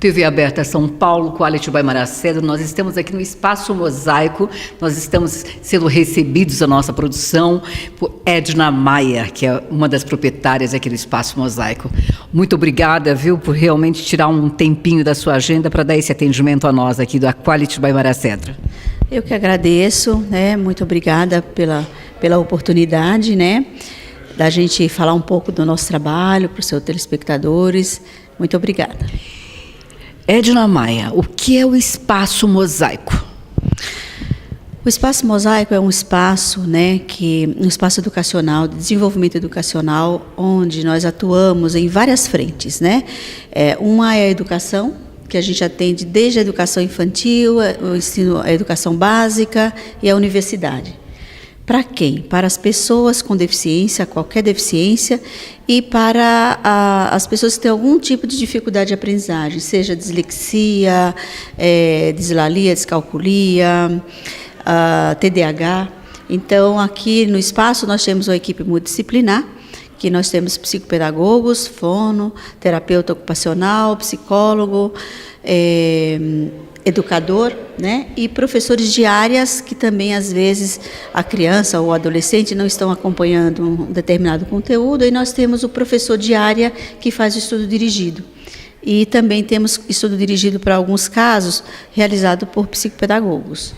TV Aberta São Paulo, Quality by Maracedro, nós estamos aqui no Espaço Mosaico, nós estamos sendo recebidos a nossa produção por Edna Maia, que é uma das proprietárias aqui do Espaço Mosaico. Muito obrigada, viu, por realmente tirar um tempinho da sua agenda para dar esse atendimento a nós aqui da Quality by Maracedro. Eu que agradeço, né, muito obrigada pela oportunidade, né, da gente falar um pouco do nosso trabalho para os seus telespectadores. Muito obrigada. Edna Maia, o que é o Espaço Mosaico? O Espaço Mosaico é um espaço, né, um espaço educacional, de desenvolvimento educacional, onde nós atuamos em várias frentes, né? Uma é a educação, que a gente atende desde a educação infantil, o ensino, a educação básica e a universidade. Para quem? Para as pessoas com deficiência, qualquer deficiência, e para as pessoas que têm algum tipo de dificuldade de aprendizagem, seja dislexia, dislalia, descalculia, TDAH. Então, aqui no espaço nós temos uma equipe multidisciplinar, que nós temos psicopedagogos, fono, terapeuta ocupacional, psicólogo, educador, né, e professores de áreas que também, às vezes, a criança ou o adolescente não estão acompanhando um determinado conteúdo, e nós temos o professor de área que faz o estudo dirigido. E também temos estudo dirigido para alguns casos, realizado por psicopedagogos.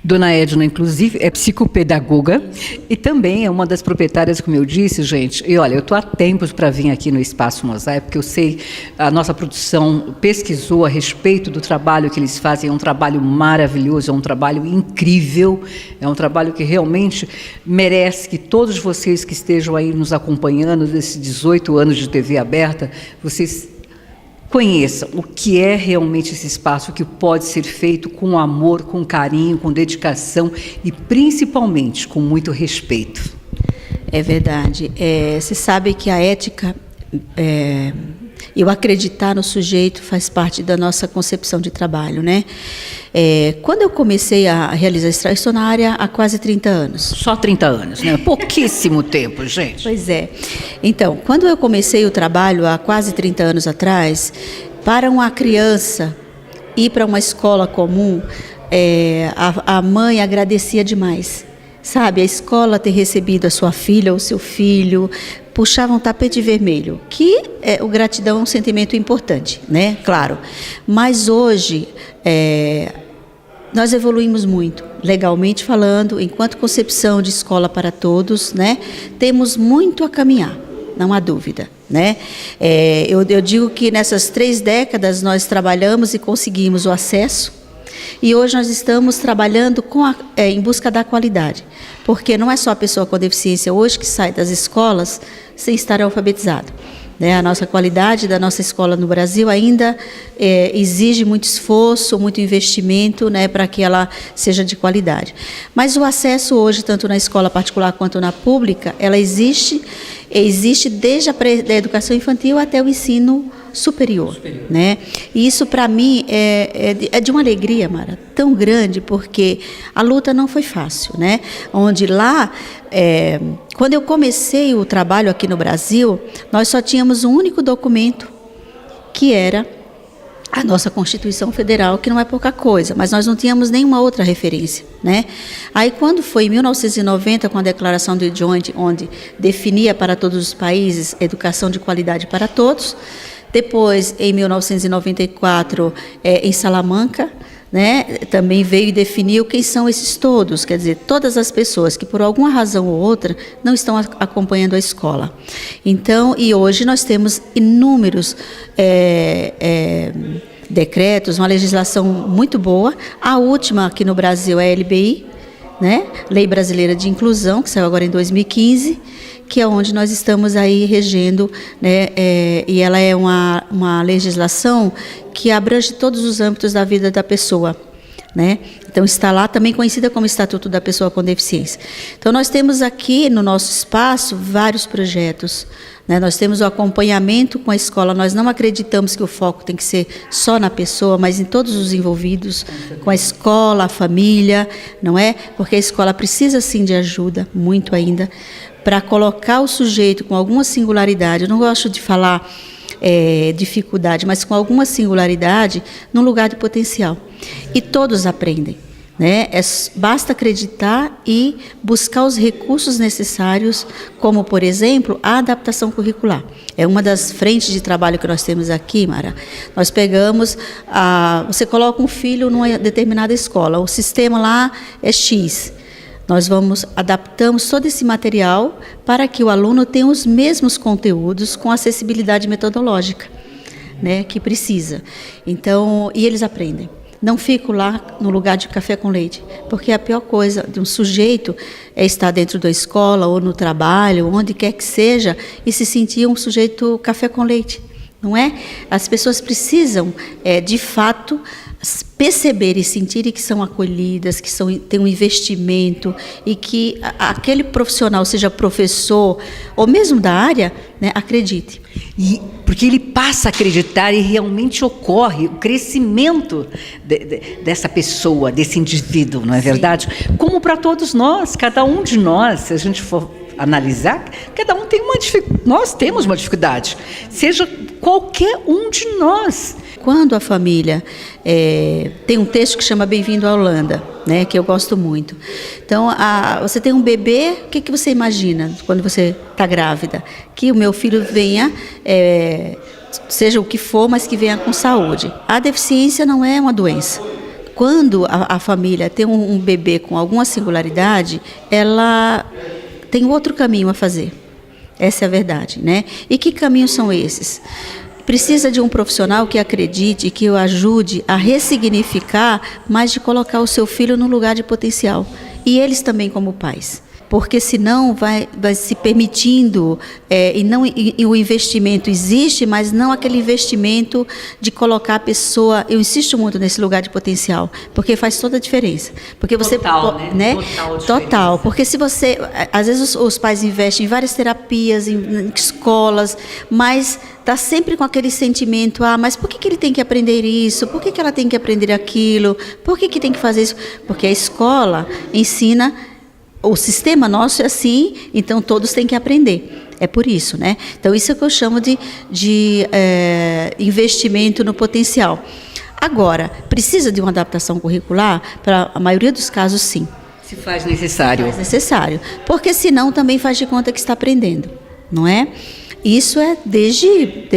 Dona Edna, inclusive, é psicopedagoga e também é uma das proprietárias, como eu disse, gente. E olha, eu estou há tempos para vir aqui no Espaço Mosaico, porque eu sei, a nossa produção pesquisou a respeito do trabalho que eles fazem. É um trabalho maravilhoso, é um trabalho incrível, é um trabalho que realmente merece que todos vocês que estejam aí nos acompanhando desses 18 anos de TV aberta, vocês conheçam o que é realmente esse espaço, o que pode ser feito com amor, com carinho, com dedicação e principalmente com muito respeito. É verdade. Você sabe que a ética, e o acreditar no sujeito faz parte da nossa concepção de trabalho, né? Quando eu comecei a realizar estou na área há quase 30 anos. Só 30 anos, né? Pouquíssimo tempo, gente. Pois é. Então, quando eu comecei o trabalho há quase 30 anos atrás, para uma criança ir para uma escola comum, a mãe agradecia demais. Sabe, a escola ter recebido a sua filha ou seu filho, puxava um tapete vermelho, que o gratidão é um sentimento importante, né? Claro. Mas hoje, nós evoluímos muito, legalmente falando, enquanto concepção de escola para todos, né? Temos muito a caminhar, não há dúvida, né? Eu digo que nessas 3 décadas nós trabalhamos e conseguimos o acesso. E hoje nós estamos trabalhando em busca da qualidade, porque não é só a pessoa com deficiência hoje que sai das escolas sem estar alfabetizado, né? A nossa qualidade da nossa escola no Brasil ainda exige muito esforço, muito investimento, né, para que ela seja de qualidade. Mas o acesso hoje, tanto na escola particular quanto na pública, ela existe desde a educação infantil até o ensino superior, né? E isso para mim é de uma alegria, Mara, tão grande, porque a luta não foi fácil, né? Onde lá, quando eu comecei o trabalho aqui no Brasil, nós só tínhamos um único documento, que era a nossa Constituição Federal, que não é pouca coisa, mas nós não tínhamos nenhuma outra referência, né? Aí, quando foi em 1990, com a Declaração de Joint, onde definia para todos os países educação de qualidade para todos, Depois, em 1994, em Salamanca, né, também veio e definiu quem são esses todos, quer dizer, todas as pessoas que por alguma razão ou outra não estão acompanhando a escola. Então, e hoje nós temos inúmeros decretos, uma legislação muito boa. A última aqui no Brasil é a LBI, né, Lei Brasileira de Inclusão, que saiu agora em 2015, que é onde nós estamos aí regendo, né, e ela é uma legislação que abrange todos os âmbitos da vida da pessoa, né? Então está lá, também conhecida como Estatuto da Pessoa com Deficiência. Então nós temos aqui no nosso espaço vários projetos, né? Nós temos o acompanhamento com a escola, nós não acreditamos que o foco tem que ser só na pessoa, mas em todos os envolvidos, com a escola, a família, não é? Porque a escola precisa sim de ajuda, muito ainda, para colocar o sujeito com alguma singularidade. Eu não gosto de falar dificuldade, mas com alguma singularidade, num lugar de potencial. E todos aprendem, né? Basta acreditar e buscar os recursos necessários, como, por exemplo, a adaptação curricular. É uma das frentes de trabalho que nós temos aqui, Mara. Nós pegamos, você coloca um filho numa determinada escola, o sistema lá é X. Nós adaptamos todo esse material para que o aluno tenha os mesmos conteúdos com acessibilidade metodológica, né, que precisa. Então, e eles aprendem. Não fico lá no lugar de café com leite, porque a pior coisa de um sujeito é estar dentro da escola ou no trabalho, onde quer que seja, e se sentir um sujeito café com leite, não é? As pessoas precisam, de fato, perceber e sentirem que são acolhidas, que têm um investimento e que aquele profissional, seja professor ou mesmo da área, né, acredite. Porque ele passa a acreditar e realmente ocorre o crescimento dessa pessoa, desse indivíduo, não é verdade? Como para todos nós, cada um de nós, se a gente for analisar, cada um tem nós temos uma dificuldade, seja qualquer um de nós. Quando a família tem um texto que chama Bem-vindo à Holanda, né, que eu gosto muito. Então, você tem um bebê, o que você imagina quando você está grávida? Que o meu filho venha, seja o que for, mas que venha com saúde. A deficiência não é uma doença. Quando a família tem um bebê com alguma singularidade, ela tem outro caminho a fazer. Essa é a verdade, né? E que caminhos são esses? Precisa de um profissional que acredite e que o ajude a ressignificar, mas de colocar o seu filho no lugar de potencial. E eles também como pais. Porque senão vai se permitindo, e o investimento existe, mas não aquele investimento de colocar a pessoa, eu insisto muito nesse lugar de potencial, porque faz toda a diferença. Porque você, total, né? Total, porque se você, às vezes os pais investem em várias terapias, em escolas, mas está sempre com aquele sentimento, mas por que ele tem que aprender isso? Por que ela tem que aprender aquilo? Por que tem que fazer isso? Porque a escola ensina. O sistema nosso é assim, então todos têm que aprender. É por isso, né? Então, isso é o que eu chamo de investimento no potencial. Agora, precisa de uma adaptação curricular? Para a maioria dos casos, sim. Se faz necessário. Faz necessário. Porque senão também faz de conta que está aprendendo, não é? Isso é desde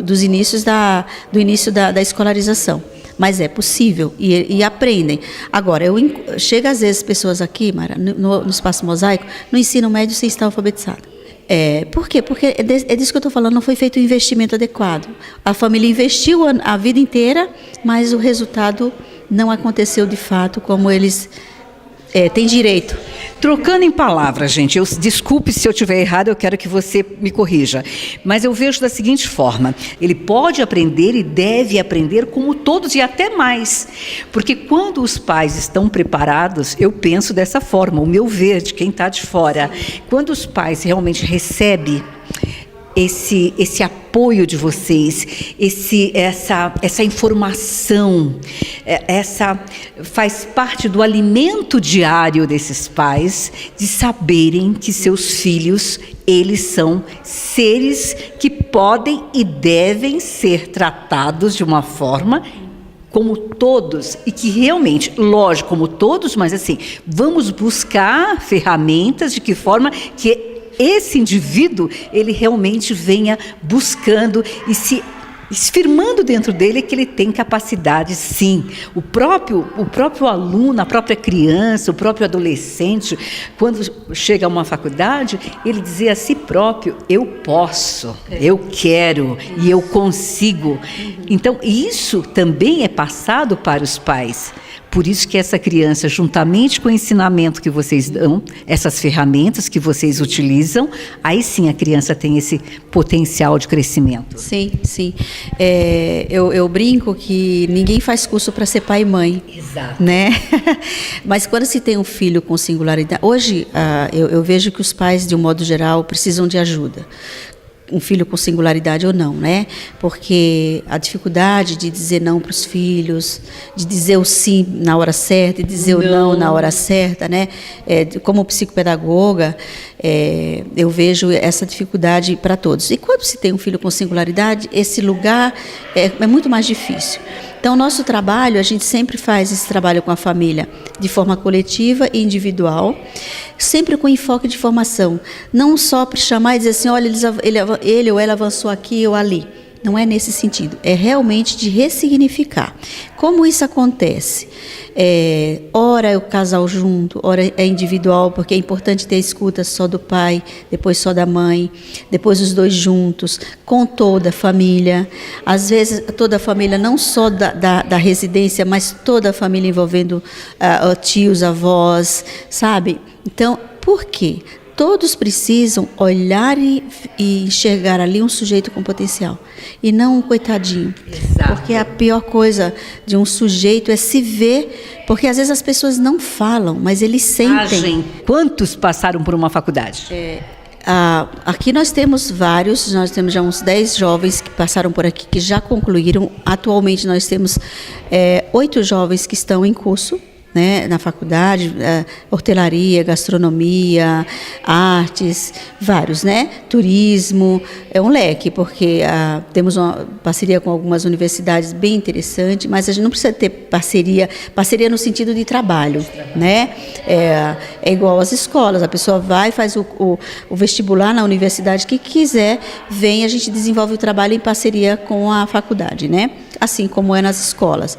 dos inícios do início da escolarização. Mas é possível e aprendem. Agora, chega às vezes pessoas aqui, Mara, no Espaço Mosaico, no ensino médio sem estar alfabetizado. Por quê? Porque é disso que eu estou falando, não foi feito o investimento adequado. A família investiu a vida inteira, mas o resultado não aconteceu de fato como eles têm direito. Trocando em palavras, gente, desculpe se eu estiver errado, eu quero que você me corrija, mas eu vejo da seguinte forma: ele pode aprender e deve aprender como todos e até mais, porque quando os pais estão preparados, eu penso dessa forma, o meu ver de quem está de fora, quando os pais realmente recebem esse apoio de vocês, essa informação, faz parte do alimento diário desses pais, de saberem que seus filhos, eles são seres que podem e devem ser tratados de uma forma como todos, e que realmente, lógico, como todos, mas assim, vamos buscar ferramentas de que forma que esse indivíduo, ele realmente venha buscando e se firmando dentro dele que ele tem capacidade, sim. O próprio aluno, a própria criança, o próprio adolescente, quando chega a uma faculdade, ele dizer a si próprio: eu posso, eu quero e eu consigo. Então, isso também é passado para os pais. Por isso que essa criança, juntamente com o ensinamento que vocês dão, essas ferramentas que vocês utilizam, aí sim a criança tem esse potencial de crescimento. Sim, sim. Eu brinco que ninguém faz curso para ser pai e mãe. Exato. Né? Mas quando se tem um filho com singularidade... Hoje, eu vejo que os pais, de um modo geral, precisam de ajuda. Um filho com singularidade ou não, né? Porque a dificuldade de dizer não para os filhos, de dizer o sim na hora certa e dizer o não na hora certa, né? Como psicopedagoga, eu vejo essa dificuldade para todos. E quando se tem um filho com singularidade, esse lugar é muito mais difícil. Então, nosso trabalho, a gente sempre faz esse trabalho com a família de forma coletiva e individual, sempre com enfoque de formação. Não só para chamar e dizer assim: olha, ele ou ela avançou aqui ou ali. Não é nesse sentido. É realmente de ressignificar. Como isso acontece? Ora é o casal junto, ora é individual, porque é importante ter a escuta só do pai, depois só da mãe, depois os dois juntos, com toda a família. Às vezes, toda a família, não só da residência, mas toda a família envolvendo tios, avós, sabe? Então, por quê? Todos precisam olhar e enxergar ali um sujeito com potencial, e não um coitadinho. Exato. Porque a pior coisa de um sujeito é se ver, porque às vezes as pessoas não falam, mas eles sentem. Quantos passaram por uma faculdade? Aqui nós temos vários, nós temos já uns 10 jovens que passaram por aqui, que já concluíram. Atualmente nós temos 8 jovens que estão em curso, né, na faculdade, hortelaria, gastronomia, artes, vários, né? Turismo, é um leque, porque temos uma parceria com algumas universidades bem interessante, mas a gente não precisa ter parceria no sentido de trabalho, né? É igual às escolas, a pessoa vai, faz o vestibular na universidade que quiser, vem, a gente desenvolve o trabalho em parceria com a faculdade, né? Assim como é nas escolas.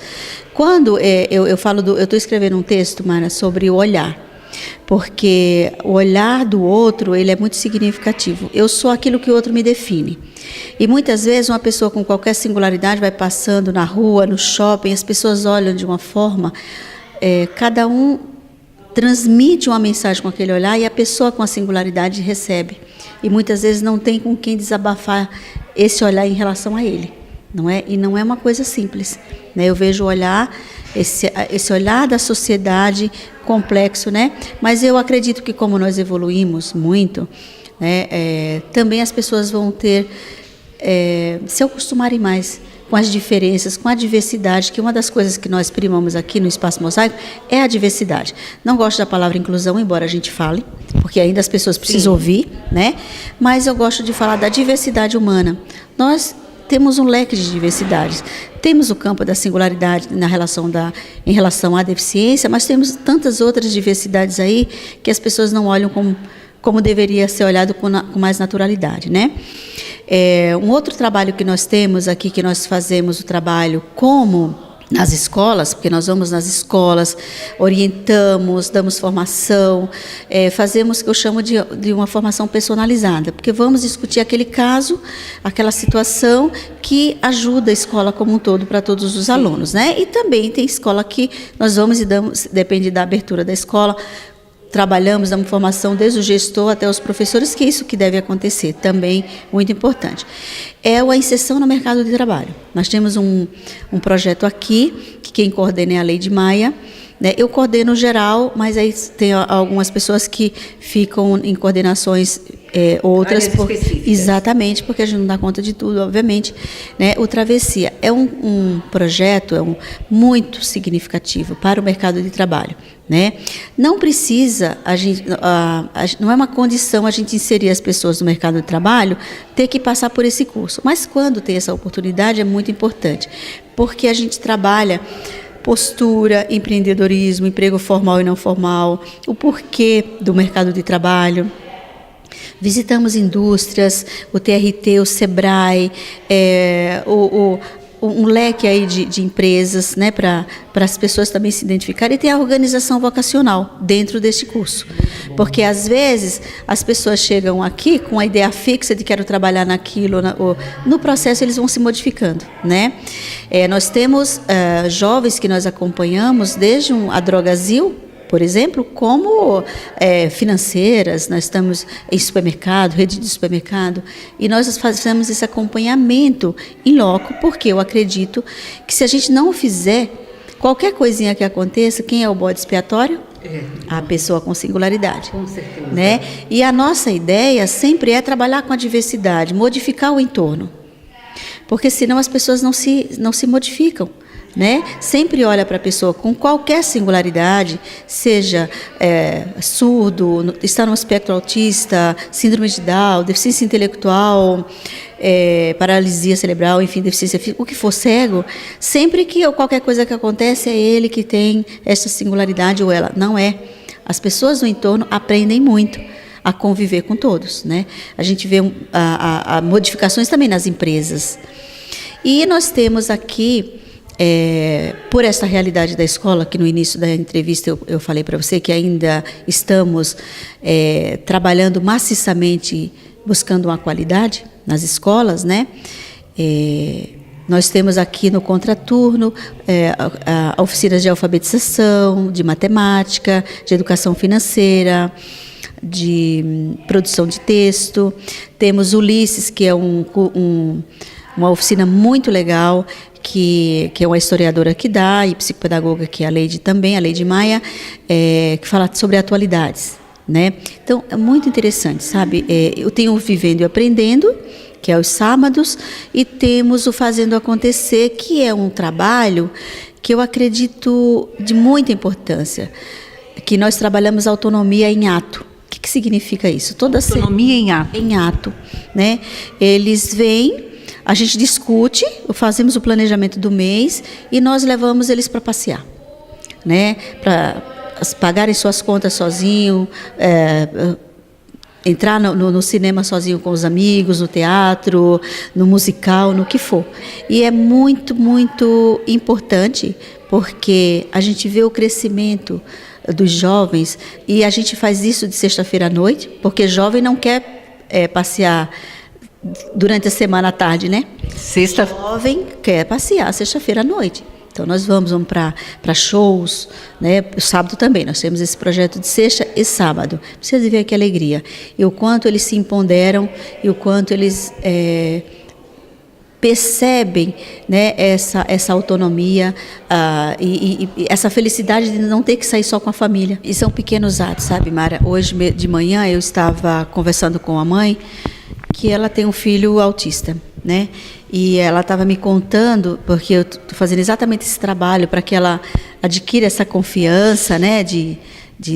Quando eu estou escrevendo um texto, Mara, sobre o olhar, porque o olhar do outro, ele é muito significativo. Eu sou aquilo que o outro me define. E muitas vezes uma pessoa com qualquer singularidade vai passando na rua, no shopping, as pessoas olham de uma forma, cada um transmite uma mensagem com aquele olhar e a pessoa com a singularidade recebe. E muitas vezes não tem com quem desabafar esse olhar em relação a ele. Não é? E não é uma coisa simples, né? Eu vejo esse olhar da sociedade complexo, né? Mas eu acredito que, como nós evoluímos muito, né, também as pessoas vão se acostumarem mais com as diferenças, com a diversidade, que uma das coisas que nós primamos aqui no Espaço Mosaico é a diversidade. Não gosto da palavra inclusão, embora a gente fale, porque ainda as pessoas precisam ouvir, né? Mas eu gosto de falar da diversidade humana. Nós temos um leque de diversidades. Temos o campo da singularidade em relação à deficiência, mas temos tantas outras diversidades aí que as pessoas não olham como deveria ser olhado com mais naturalidade, né? Um outro trabalho que nós temos aqui, que nós fazemos o trabalho como nas escolas, porque nós vamos nas escolas, orientamos, damos formação, fazemos o que eu chamo de uma formação personalizada, porque vamos discutir aquele caso, aquela situação que ajuda a escola como um todo para todos os alunos, né? E também tem escola que nós vamos e damos, depende da abertura da escola, trabalhamos, damos formação desde o gestor até os professores, que é isso que deve acontecer, também muito importante. É a inserção no mercado de trabalho. Nós temos um projeto aqui, que quem coordena é a Lady Maia, né? Eu coordeno geral, mas aí tem algumas pessoas que ficam em coordenações outras. Exatamente, porque a gente não dá conta de tudo, obviamente, né? O Travessia é um projeto muito significativo para o mercado de trabalho, né? Não precisa, não é uma condição a gente inserir as pessoas no mercado de trabalho, ter que passar por esse curso, mas quando tem essa oportunidade é muito importante, porque a gente trabalha postura, empreendedorismo, emprego formal e não formal, o porquê do mercado de trabalho. Visitamos indústrias, o TRT, o SEBRAE, um leque aí de empresas, né, para as pessoas também se identificarem, e tem a organização vocacional dentro deste curso. Porque, às vezes, as pessoas chegam aqui com a ideia fixa de quero trabalhar naquilo, no processo eles vão se modificando, né? Nós temos jovens que nós acompanhamos desde a Drogazil, por exemplo, como financeiras, nós estamos em supermercado, rede de supermercado, e nós fazemos esse acompanhamento em loco, porque eu acredito que se a gente não fizer, qualquer coisinha que aconteça, quem é o bode expiatório? A pessoa com singularidade. Com certeza. Né? E a nossa ideia sempre é trabalhar com a diversidade, modificar o entorno, porque senão as pessoas não se modificam. Né? Sempre olha para a pessoa com qualquer singularidade, seja surdo, está no espectro autista, síndrome de Down, deficiência intelectual, paralisia cerebral, enfim, deficiência física, o que for cego, sempre que qualquer coisa que acontece é ele que tem essa singularidade ou ela. Não é. As pessoas no entorno aprendem muito a conviver com todos. Né? A gente vê modificações também nas empresas. E nós temos aqui, por essa realidade da escola, que no início da entrevista eu falei para você que ainda estamos trabalhando maciçamente, buscando uma qualidade nas escolas, né? Nós temos aqui no contraturno oficinas de alfabetização, de matemática, de educação financeira, de produção de texto. Temos Ulisses, que é uma oficina muito legal, que é uma historiadora que dá, e psicopedagoga, que é a Leide Maia, que fala sobre atualidades. Né? Então, é muito interessante, sabe? Eu tenho o Vivendo e Aprendendo, que é os sábados, e temos o Fazendo Acontecer, que é um trabalho que eu acredito de muita importância, que nós trabalhamos autonomia em ato. O que significa isso? Autonomia em ato. Em ato. Né? Eles vêm, a gente discute, fazemos o planejamento do mês e nós levamos eles para passear, né? Para pagarem suas contas sozinho, entrar no cinema sozinho com os amigos, no teatro, no musical, no que for. E é muito, muito importante, porque a gente vê o crescimento dos jovens, e a gente faz isso de sexta-feira à noite, porque jovem não quer passear durante a semana à tarde, né? Jovem quer passear sexta-feira à noite. Então, nós vamos para shows, né? Sábado também, nós temos esse projeto de sexta e sábado. Precisa ver que alegria. E o quanto eles se empoderam, e o quanto eles percebem, né, essa autonomia e essa felicidade de não ter que sair só com a família. E são pequenos atos, sabe, Mara? Hoje de manhã eu estava conversando com a mãe, que ela tem um filho autista, né? E ela estava me contando, porque eu estou fazendo exatamente esse trabalho para que ela adquira essa confiança, né, de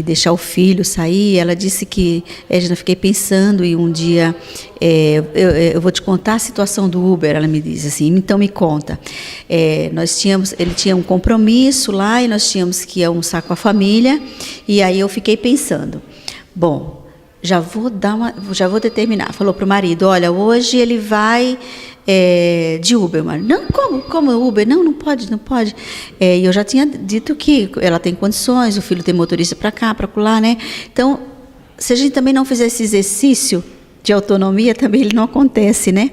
deixar o filho sair. Ela disse que, Edna, fiquei pensando, e um dia eu vou te contar a situação do Uber. Ela me diz assim, então me conta. Ele tinha um compromisso lá e nós tínhamos que ir almoçar com a família, e aí eu fiquei pensando, bom, já vou determinar. Falou para o marido, olha, hoje ele vai de Uber. Mas, não, como Uber? Não pode. E eu já tinha dito que ela tem condições, o filho tem motorista para cá, para lá, né? Então, se a gente também não fizer esse exercício de autonomia, também ele não acontece, né?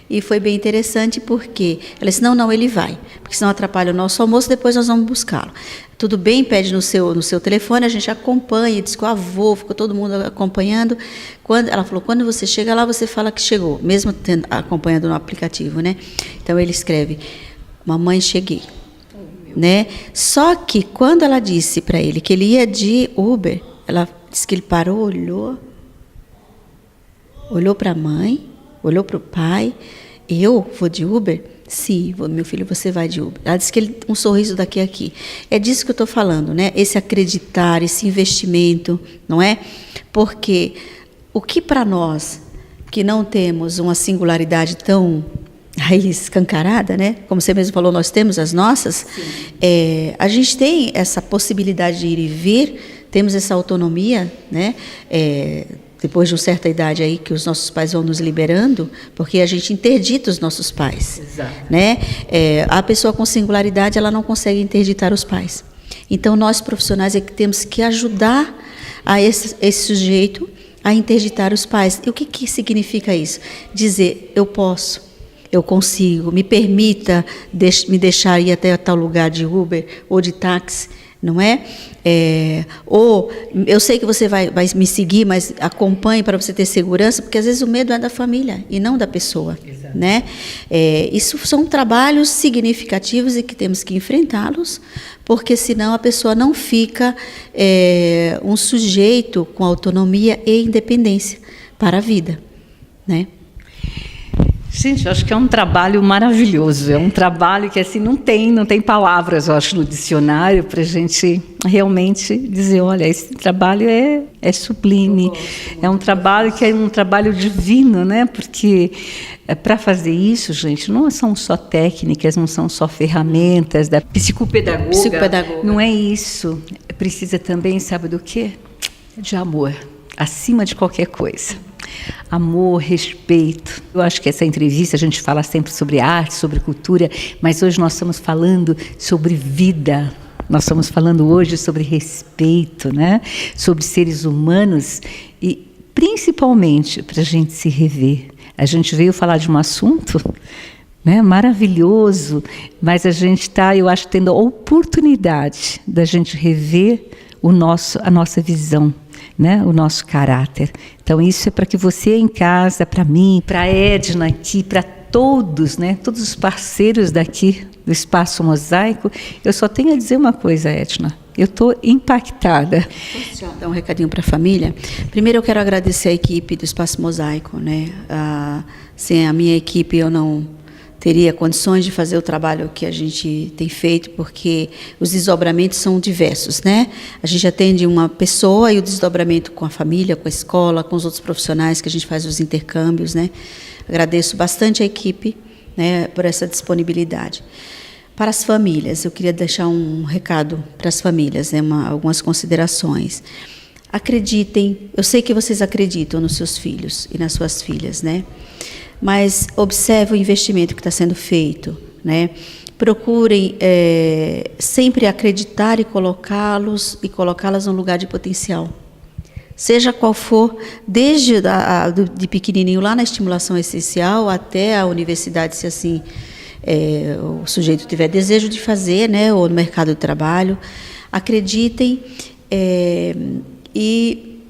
E foi bem interessante, porque ela disse, não, ele vai, porque senão atrapalha o nosso almoço, depois nós vamos buscá-lo. Tudo bem, pede no seu telefone, a gente acompanha, diz que o avô, ficou todo mundo acompanhando. Ela falou, quando você chega lá, você fala que chegou, mesmo acompanhando no aplicativo, né? Então, ele escreve, mamãe, cheguei. Né? Só que, quando ela disse para ele que ele ia de Uber, ela disse que ele parou, olhou para a mãe, olhou para o pai. Eu vou de Uber? Sim, meu filho, você vai de Uber. Ela disse que um sorriso daqui a aqui. É disso que eu estou falando, né? Esse acreditar, esse investimento, não é? Porque o que para nós, que não temos uma singularidade tão aí escancarada, né? Como você mesmo falou, nós temos as nossas. A gente tem essa possibilidade de ir e vir, temos essa autonomia, né? depois de uma certa idade aí que os nossos pais vão nos liberando, porque a gente interdita os nossos pais. Exato. Né? A pessoa com singularidade, ela não consegue interditar os pais. Então, nós profissionais é que temos que ajudar a esse sujeito a interditar os pais. E o que significa isso? Dizer, eu posso, eu consigo, me permita me deixar ir até tal lugar de Uber ou de táxi, não é? Ou eu sei que você vai me seguir, mas acompanhe para você ter segurança, porque às vezes o medo é da família e não da pessoa. Exato. Né? Isso são trabalhos significativos e que temos que enfrentá-los, porque senão a pessoa não fica um sujeito com autonomia e independência para a vida, né? Gente, eu acho que é um trabalho maravilhoso, é um trabalho que assim não tem palavras, eu acho, no dicionário para a gente realmente dizer, olha, esse trabalho é sublime, é um trabalho que é um trabalho divino, né? Porque para fazer isso, gente, não são só técnicas, não são só ferramentas da psicopedagoga, não é isso, precisa também, sabe do quê? De amor, acima de qualquer coisa. Amor, respeito. Eu acho que essa entrevista a gente fala sempre sobre arte, sobre cultura, mas hoje nós estamos falando sobre vida. Nós estamos falando hoje sobre respeito, né? Sobre seres humanos e principalmente para a gente se rever. A gente veio falar de um assunto, né, maravilhoso, mas a gente está, eu acho, tendo a oportunidade da gente rever a nossa visão, né, o nosso caráter. Então isso é para que você em casa, para mim, para a Edna aqui, para todos, né, todos os parceiros daqui do Espaço Mosaico, eu só tenho a dizer uma coisa, Edna. Eu estou impactada. Posso dar um recadinho para a família? Primeiro eu quero agradecer a equipe do Espaço Mosaico, né? Sem a minha equipe eu não teria condições de fazer o trabalho que a gente tem feito, porque os desdobramentos são diversos, né? A gente atende uma pessoa e o desdobramento com a família, com a escola, com os outros profissionais que a gente faz os intercâmbios, né? Agradeço bastante a equipe, né, por essa disponibilidade. Para as famílias, eu queria deixar um recado para as famílias, né, algumas considerações. Acreditem, eu sei que vocês acreditam nos seus filhos e nas suas filhas, né? Mas observe o investimento que está sendo feito, né? Procurem sempre acreditar e colocá-las no lugar de potencial. Seja qual for, desde de pequenininho lá na estimulação essencial até a universidade, se assim o sujeito tiver desejo de fazer, né, ou no mercado de trabalho, acreditem e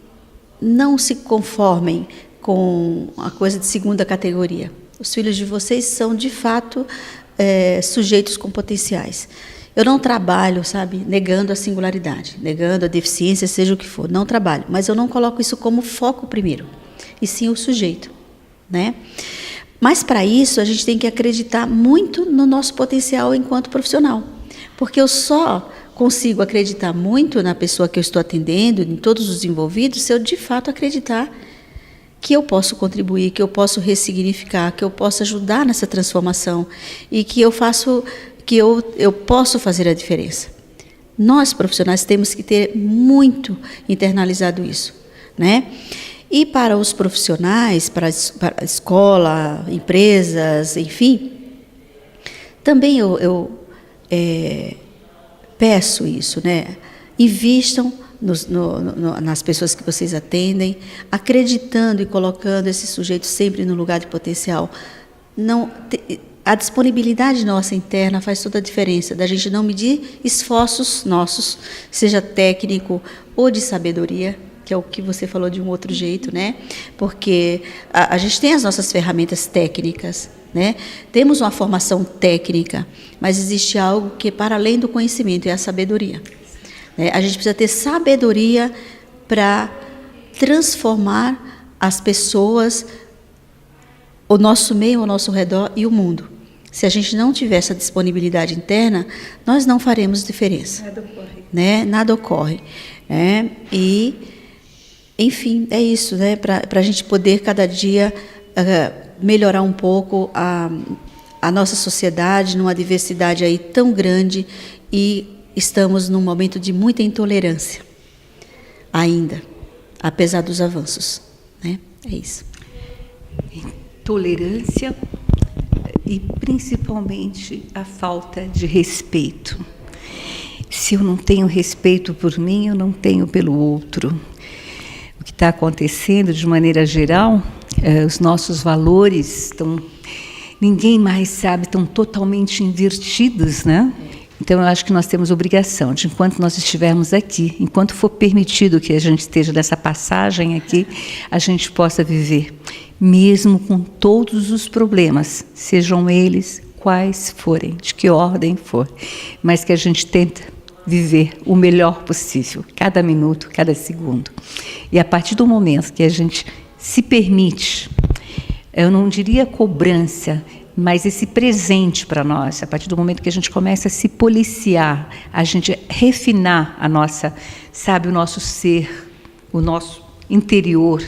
não se conformem com a coisa de segunda categoria. Os filhos de vocês são, de fato, sujeitos com potenciais. Eu não trabalho, sabe, negando a singularidade, negando a deficiência, seja o que for. Não trabalho, mas eu não coloco isso como foco primeiro, e sim o sujeito, né? Mas, para isso, a gente tem que acreditar muito no nosso potencial enquanto profissional, porque eu só consigo acreditar muito na pessoa que eu estou atendendo, em todos os envolvidos, se eu, de fato, acreditar que eu posso contribuir, que eu posso ressignificar, que eu posso ajudar nessa transformação e que eu posso fazer a diferença. Nós, profissionais, temos que ter muito internalizado isso, né? E para os profissionais, para a escola, empresas, enfim, também eu peço isso, né? Invistam nas pessoas que vocês atendem, acreditando e colocando esse sujeito sempre no lugar de potencial. A disponibilidade nossa interna faz toda a diferença, da gente não medir esforços nossos, seja técnico ou de sabedoria, que é o que você falou de um outro jeito, né? Porque a gente tem as nossas ferramentas técnicas, né? Temos uma formação técnica, mas existe algo que é para além do conhecimento, é a sabedoria. A gente precisa ter sabedoria para transformar as pessoas, o nosso meio, ao nosso redor e o mundo. Se a gente não tiver essa disponibilidade interna, nós não faremos diferença. Nada ocorre. Né? Nada ocorre. E, enfim, é isso, né? Para a gente poder, cada dia, melhorar um pouco a nossa sociedade, numa diversidade aí tão grande, e estamos num momento de muita intolerância, ainda, apesar dos avanços, né? É isso. Tolerância e principalmente a falta de respeito. Se eu não tenho respeito por mim, eu não tenho pelo outro. O que está acontecendo de maneira geral, os nossos valores estão, ninguém mais sabe, estão totalmente invertidos, né? Então, eu acho que nós temos obrigação de, enquanto nós estivermos aqui, enquanto for permitido que a gente esteja nessa passagem aqui, a gente possa viver, mesmo com todos os problemas, sejam eles quais forem, de que ordem for, mas que a gente tenta viver o melhor possível, cada minuto, cada segundo. E a partir do momento que a gente se permite, eu não diria cobrança, mas esse presente para nós, a partir do momento que a gente começa a se policiar, a gente refinar a nossa, sabe, o nosso ser, o nosso interior,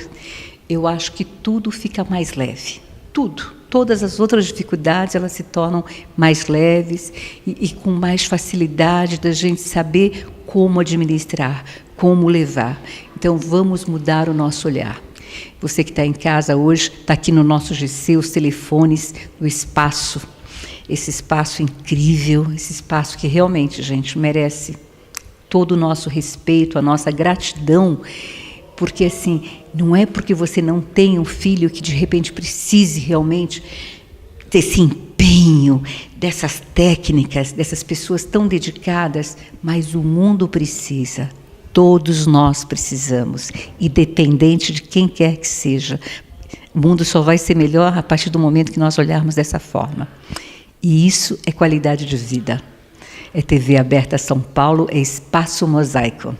eu acho que tudo fica mais leve. Tudo. Todas as outras dificuldades, elas se tornam mais leves e com mais facilidade da gente saber como administrar, como levar. Então, vamos mudar o nosso olhar. Você que está em casa hoje, está aqui no nosso GC, os telefones, o espaço, esse espaço incrível, esse espaço que realmente, gente, merece todo o nosso respeito, a nossa gratidão, porque assim, não é porque você não tem um filho que de repente precise realmente ter esse empenho, dessas técnicas, dessas pessoas tão dedicadas, mas o mundo precisa. Todos nós precisamos, independente de quem quer que seja. O mundo só vai ser melhor a partir do momento que nós olharmos dessa forma. E isso é qualidade de vida. É TV Aberta São Paulo, é Espaço Mosaico.